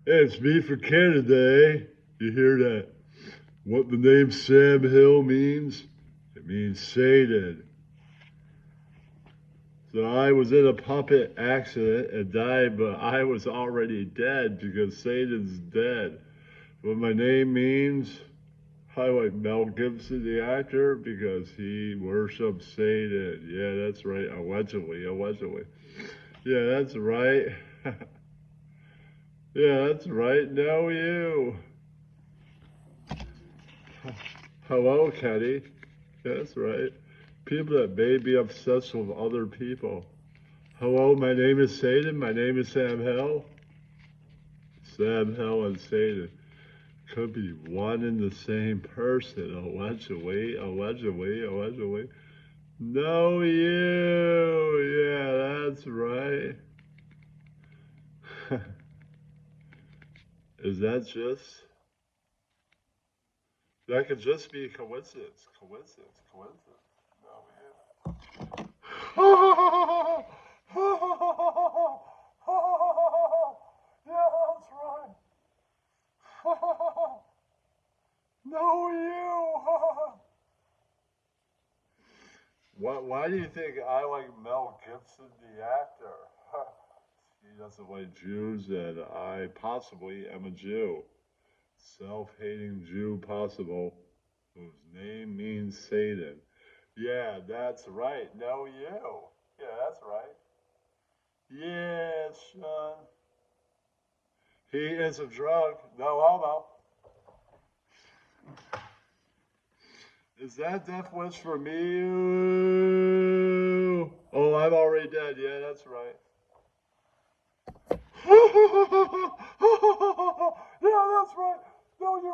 Hey, it's me for Canada, eh? You hear that? What the name Sam Hill means? It means Satan. So I was in a puppet accident and died, but I was already dead because Satan's dead. What my name means? I like Mel Gibson, the actor, because he worships Satan. Yeah, that's right. Allegedly, allegedly. Yeah, that's right. Yeah, that's right. No, you. Hello, Kenny. That's right. People that may be obsessed with other people. Hello, my name is Satan. My name is Sam Hill. Sam Hill and Satan could be one and the same person. Allegedly, allegedly, allegedly. No, you. Yeah, that's right. Is that just? That could just be a coincidence. Coincidence. Coincidence. No, you. Yeah, that's right. No, you. Why do you think I like Mel Gibson, the actor? He doesn't like Jews, and I possibly am a Jew. Self-hating Jew possible, whose name means Satan. Yeah, that's right. No, you. Yeah, that's right. Yeah, Sean. He is a drug. No homo. Is that Death Wish for me? Oh, I'm already dead. Yeah, that's right. Yeah, that's right. No, you